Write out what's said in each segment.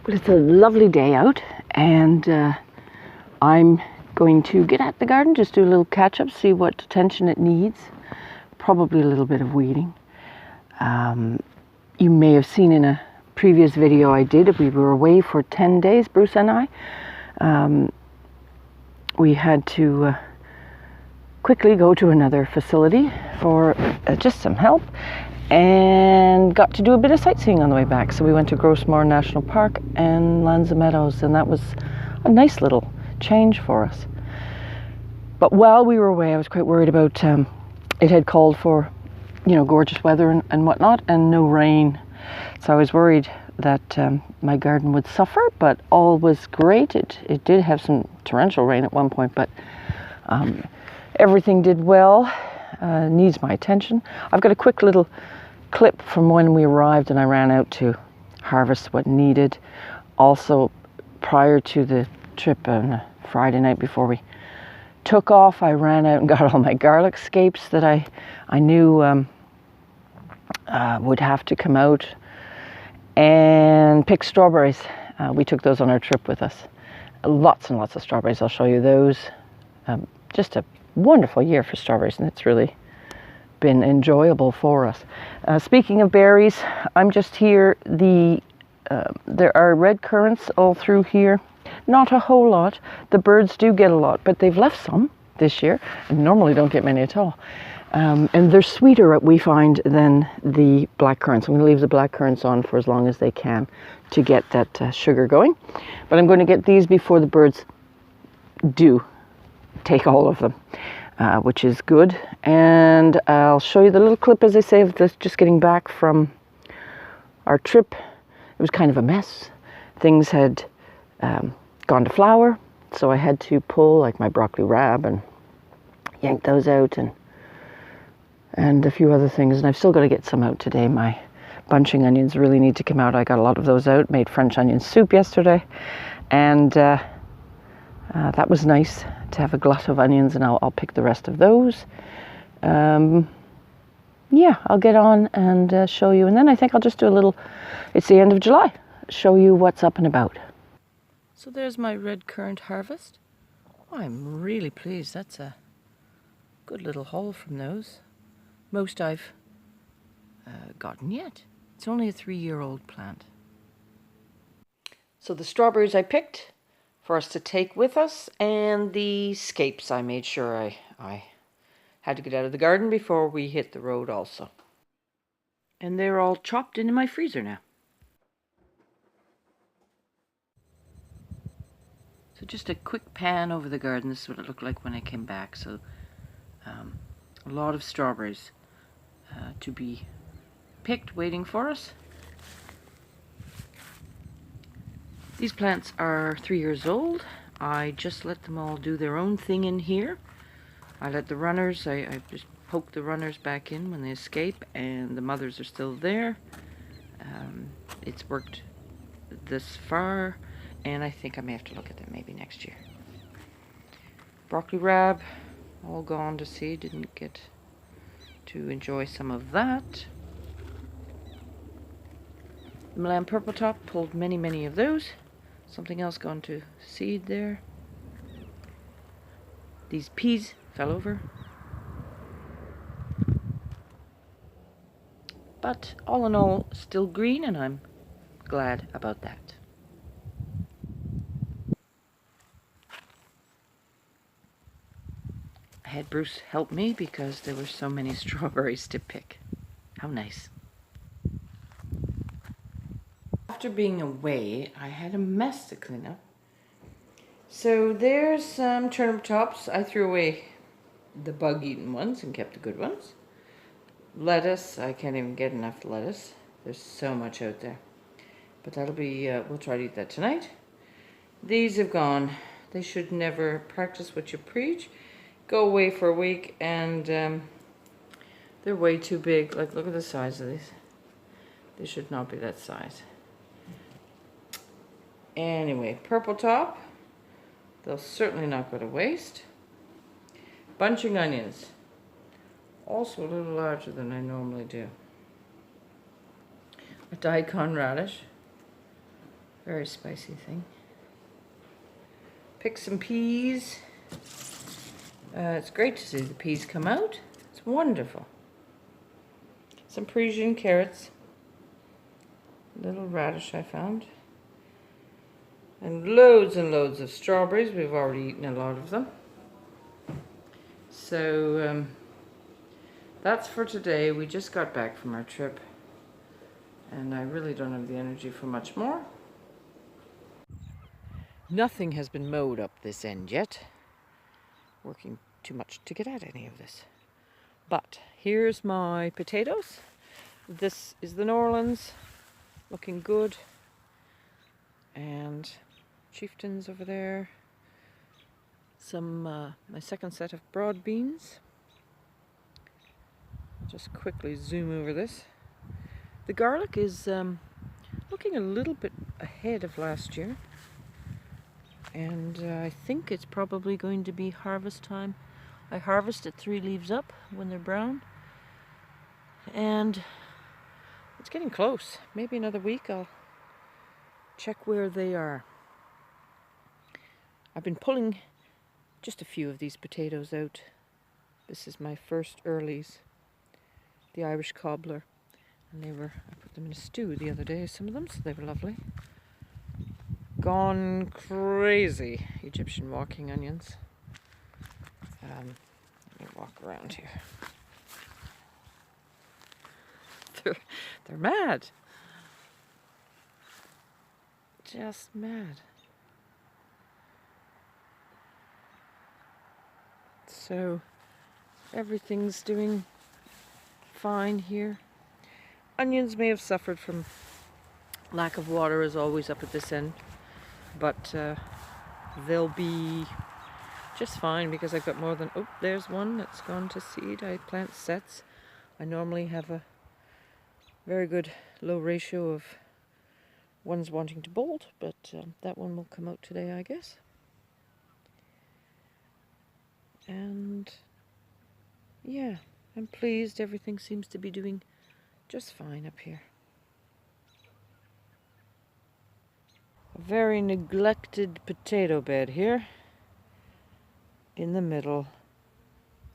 Well, it's a lovely day out, and I'm going to get at the garden, just do a little catch-up, see what attention it needs, probably a little bit of weeding. You may have seen in a previous video I did, we were away for 10 days, Bruce and I. We had to quickly go to another facility for just some help, and got to do a bit of sightseeing on the way back. So we went to Grossmoor National Park and Lanza Meadows, and that was a nice little change for us. But while we were away, I was quite worried about it had called for, you know, gorgeous weather and whatnot, and no rain. So I was worried that my garden would suffer, but all was great. It did have some torrential rain at one point, but everything did well. Needs my attention. I've got a quick little clip from when we arrived and I ran out to harvest what needed. Also, prior to the trip on a Friday night before we took off, I ran out and got all my garlic scapes that I knew would have to come out, and picked strawberries. We took those on our trip with us. Lots and lots of strawberries. I'll show you those. Just a wonderful year for strawberries, and it's really been enjoyable for us. Speaking of berries, I'm just here. There are red currants all through here. Not a whole lot. The birds do get a lot, but they've left some this year, and normally don't get many at all. And they're sweeter, we find, than the black currants. I'm going to leave the black currants on for as long as they can to get that sugar going. But I'm going to get these before the birds do take all of them, which is good. And I'll show you the little clip, as I say, of this, just getting back from our trip. It was kind of a mess. Things had gone to flower, so I had to pull like my broccoli rab and yank those out, and a few other things. And I've still got to get some out today. My bunching onions really need to come out. I got a lot of those out. Made French onion soup yesterday, and that was nice to have a glut of onions, and I'll pick the rest of those. Yeah, I'll get on and show you, and then I think I'll just do a little, it's the end of July, show you what's up and about. So there's my red currant harvest. Oh, I'm really pleased. That's a good little haul from those. Most I've gotten yet. It's only a 3-year-old plant. So the strawberries I picked for us to take with us, and the scapes I made sure I had to get out of the garden before we hit the road also. And they're all chopped into my freezer now. So just a quick pan over the garden. This is what it looked like when I came back. So a lot of strawberries to be picked, waiting for us. These plants are 3 years old. I just let them all do their own thing in here. I let the runners, I just poke the runners back in when they escape, and the mothers are still there. It's worked this far, and I think I may have to look at them maybe next year. Broccoli rab, all gone to seed. Didn't get to enjoy some of that. The Milan purple top, pulled many of those. Something else gone to seed there. These peas fell over. But all in all, still green, and I'm glad about that. I had Bruce help me because there were so many strawberries to pick. How nice. After being away, I had a mess to clean up. So there's some turnip tops. I threw away the bug-eaten ones and kept the good ones. Lettuce, I can't even get enough lettuce. There's so much out there. But that'll be, we'll try to eat that tonight. These have gone. They should never practice what you preach. Go away for a week, and they're way too big. Like, look at the size of these. They should not be that size. Anyway, purple top. They'll certainly not go to waste. Bunching onions. Also a little larger than I normally do. A daikon radish. Very spicy thing. Pick some peas. It's great to see the peas come out. It's wonderful. Some Parisian carrots. Little radish I found. And loads of strawberries. We've already eaten a lot of them. So that's for today. We just got back from our trip. And I really don't have the energy for much more. Nothing has been mowed up this end yet. Working too much to get at any of this. But here's my potatoes. This is the Norlands, looking good. And chieftains over there. Some, my second set of broad beans. I'll just quickly zoom over this. The garlic is looking a little bit ahead of last year. And I think it's probably going to be harvest time. I harvest at 3 leaves up when they're brown. And it's getting close. Maybe another week I'll check where they are. I've been pulling just a few of these potatoes out. This is my first earlies, the Irish cobbler. And I put them in a stew the other day, some of them, so they were lovely. Gone crazy Egyptian walking onions. Let me walk around here. They're mad. Just mad. So everything's doing fine here. Onions may have suffered from lack of water, as always, up at this end. But they'll be just fine because I've got more than... Oh, there's one that's gone to seed. I plant sets. I normally have a very good low ratio of ones wanting to bolt, but that one will come out today, I guess. And yeah, I'm pleased. Everything seems to be doing just fine up here. A very neglected potato bed here in the middle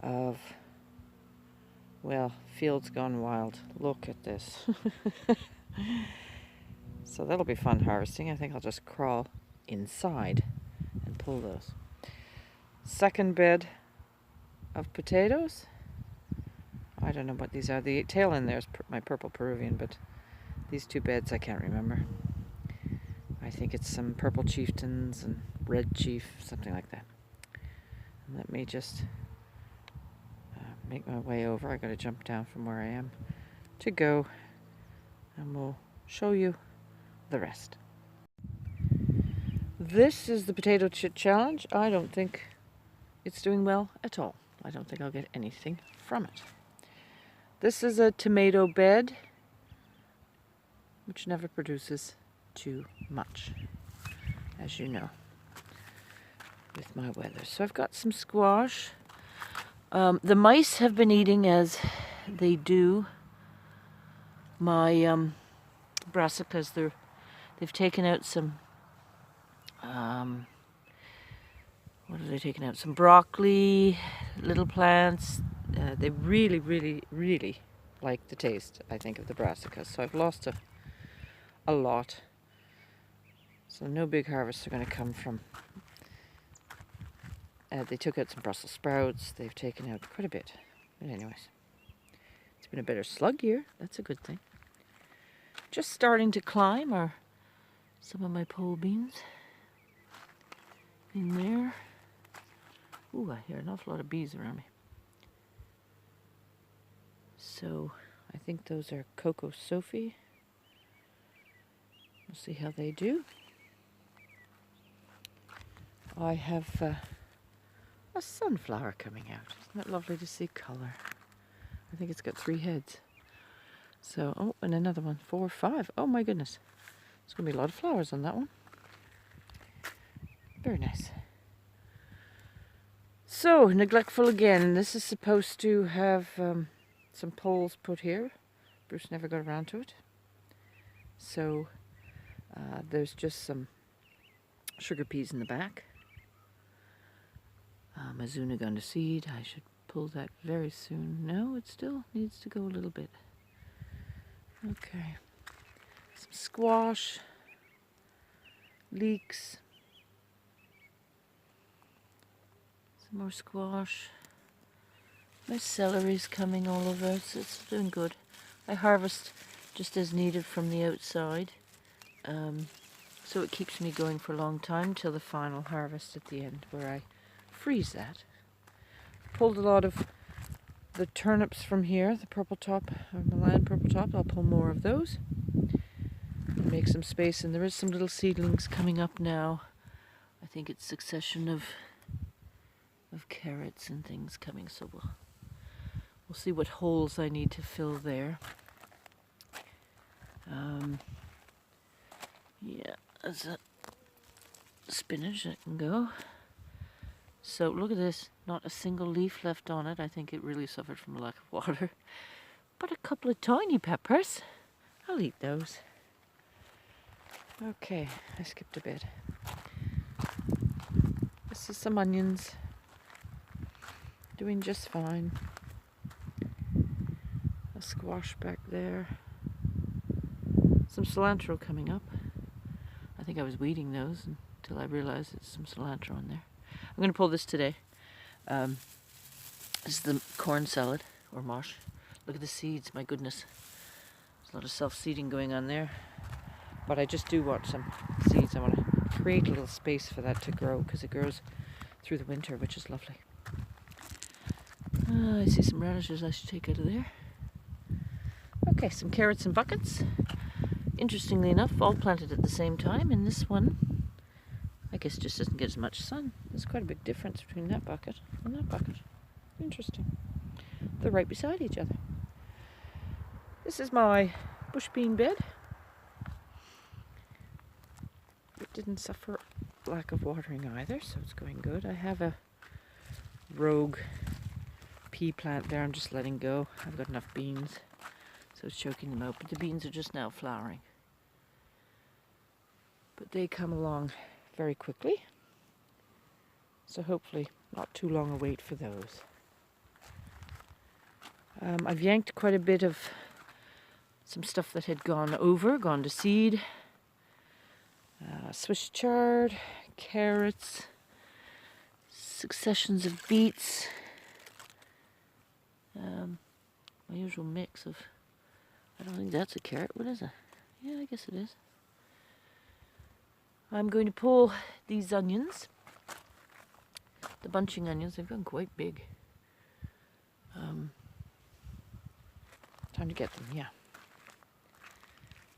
of, well, fields gone wild. Look at this. So that'll be fun harvesting. I think I'll just crawl inside and pull those. Second bed of potatoes. I don't know what these are. The tail in there is my purple Peruvian, but these two beds I can't remember. I think it's some purple chieftains and red chief, something like that. And let me just make my way over. I got to jump down from where I am to go, and we'll show you the rest. This is the potato chit challenge. I don't think it's doing well at all. I don't think I'll get anything from it. This is a tomato bed, which never produces too much, as you know, with my weather. So I've got some squash. The mice have been eating, as they do, my brassicas. They've taken out some, what have they taken out? Some broccoli, little plants. They really, really, really like the taste, I think, of the brassicas. So I've lost a lot. So no big harvests are going to come from. They took out some Brussels sprouts. They've taken out quite a bit. But anyways, it's been a better slug year. That's a good thing. Just starting to climb are some of my pole beans in there. Ooh, I hear an awful lot of bees around me. So I think those are Coco Sophie. We'll see how they do. I have a sunflower coming out. Isn't that lovely to see color? I think it's got 3 heads. So, oh, and another one, 4, 5. Oh my goodness. There's going to be a lot of flowers on that one. Very nice. So, neglectful again. This is supposed to have some poles put here. Bruce never got around to it. So, There's just some sugar peas in the back. Mizuna gone to seed. I should pull that very soon. No, it still needs to go a little bit. Okay. Some squash. Leeks. Some more squash. My celery's coming all over. It's doing good. I harvest just as needed from the outside. So it keeps me going for a long time till the final harvest at the end, where I freeze that. Pulled a lot of the turnips from here, the purple top, or Milan purple top. I'll pull more of those. Make some space, and there is some little seedlings coming up now. I think it's succession of carrots and things coming, so we'll see what holes I need to fill there. Yeah, that's a spinach that can go. So look at this, not a single leaf left on it. I think it really suffered from a lack of water. But a couple of tiny peppers. I'll eat those. Okay, I skipped a bit. This is some onions. Doing just fine. A squash back there. Some cilantro coming up. I think I was weeding those until I realized there's some cilantro in there. I'm going to pull this today. This is the corn salad, or mosh. Look at the seeds, my goodness. There's a lot of self-seeding going on there. But I just do want some seeds. I want to create a little space for that to grow, because it grows through the winter, which is lovely. I see some radishes I should take out of there. Okay, some carrots in buckets. Interestingly enough, all planted at the same time, and this one, I guess, just doesn't get as much sun. There's quite a big difference between that bucket and that bucket. Interesting. They're right beside each other. This is my bush bean bed. It didn't suffer lack of watering either, so it's going good. I have a rogue pea plant there I'm just letting go. I've got enough beans, so it's choking them out, but the beans are just now flowering. But they come along very quickly, so hopefully not too long a wait for those. I've yanked quite a bit of some stuff that had gone to seed. Swiss chard, carrots, successions of beets, my usual mix of, I don't think that's a carrot, what is it? Yeah, I guess it is. I'm going to pull these onions, the bunching onions. They've gone quite big. Time to get them, yeah.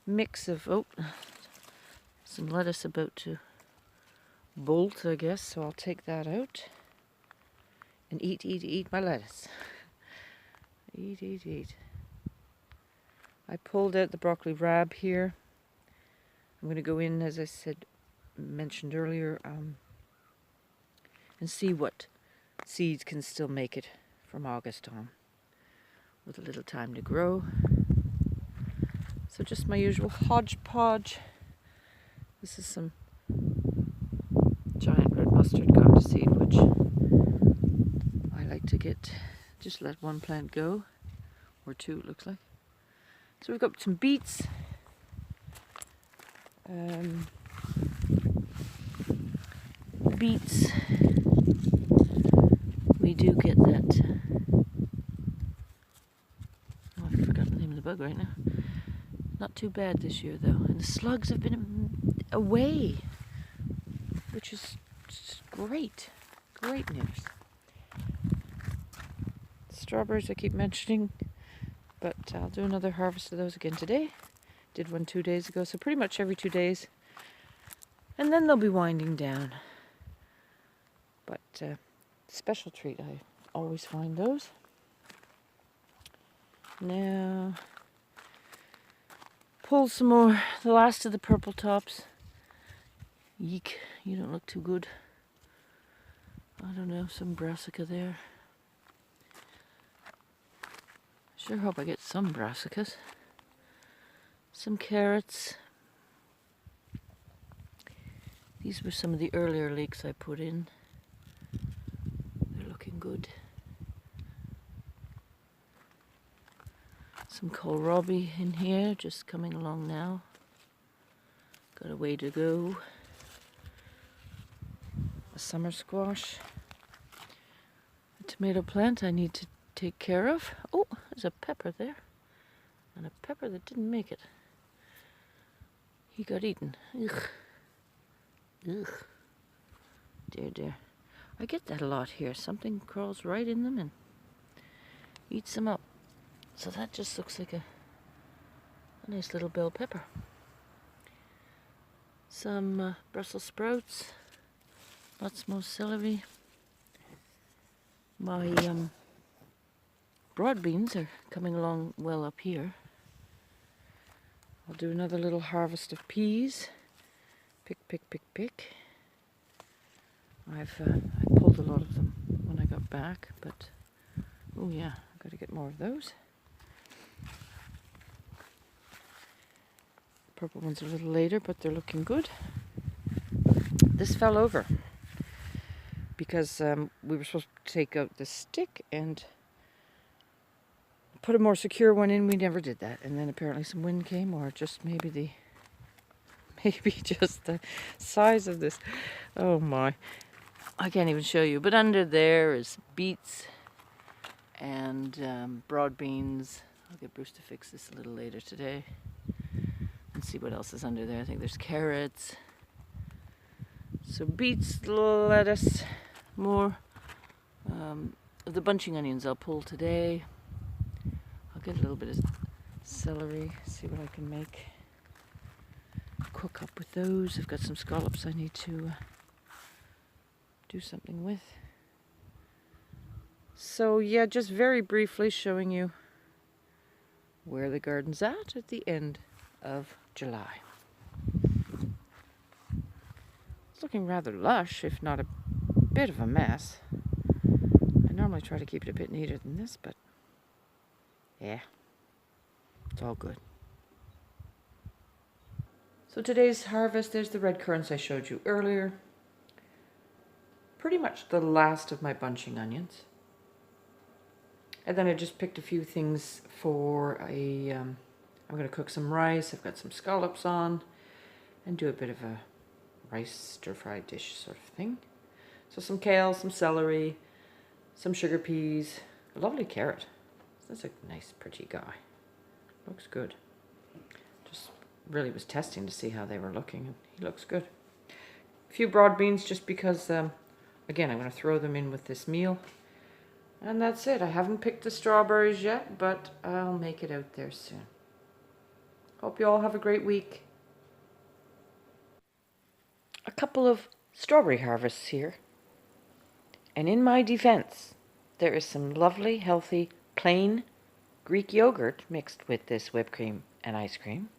Mix of, some lettuce about to bolt, I guess, so I'll take that out and eat my lettuce. Eat. I pulled out the broccoli rab here. I'm going to go in, as I mentioned earlier, and see what seeds can still make it from August on, with a little time to grow. So just my usual hodgepodge. This is some giant red mustard gone to seed, which I like to just let one plant go, or two it looks like. So we've got some beets. Beets. We do get that. I've forgotten the name of the bug right now. Not too bad this year though, and the slugs have been away, which is great news. Strawberries I keep mentioning, but I'll do another harvest of those again today. Did one 2 days ago, so pretty much every 2 days, and then they'll be winding down. But special treat, I always find those. Now pull some more, the last of the purple tops. Yeek, you don't look too good. I don't know, some brassica there. Sure hope I get some brassicas. Some carrots. These were some of the earlier leeks I put in. They're looking good. Some kohlrabi in here, just coming along now. Got a way to go. A summer squash. A tomato plant I need to take care of. Oh, there's a pepper there. And a pepper that didn't make it. He got eaten. Ugh. Ugh. Dear, dear. I get that a lot here. Something crawls right in them and eats them up. So that just looks like a nice little bell pepper. Some Brussels sprouts. Lots more celery. My broad beans are coming along well up here. I'll do another little harvest of peas. Pick, pick, pick, pick. I pulled a lot of them when I got back, but oh yeah, I've got to get more of those. Purple ones a little later, but they're looking good. This fell over because we were supposed to take out the stick and put a more secure one in. We never did that, and then apparently some wind came, or just maybe just the size of this. Oh my, I can't even show you. But under there is beets and broad beans. I'll get Bruce to fix this a little later today and see what else is under there. I think there's carrots. So beets, lettuce, more of the bunching onions I'll pull today. I'll get a little bit of celery, see what I can make. Cook up with those. I've got some scallops I need to do something with. So yeah, just very briefly showing you where the garden's at the end of July. It's looking rather lush, if not a bit of a mess. I normally try to keep it a bit neater than this, but yeah, it's all good. So today's harvest, there's the red currants I showed you earlier. Pretty much the last of my bunching onions. And then I just picked a few things for I'm going to cook some rice. I've got some scallops on and do a bit of a rice stir-fry dish sort of thing. So some kale, some celery, some sugar peas, a lovely carrot. That's a nice, pretty guy. Looks good. Just really was testing to see how they were looking, and he looks good. A few broad beans just because, again, I'm going to throw them in with this meal. And that's it. I haven't picked the strawberries yet, but I'll make it out there soon. Hope you all have a great week. A couple of strawberry harvests here. And in my defense, there is some lovely, healthy, plain Greek yogurt mixed with this whipped cream and ice cream.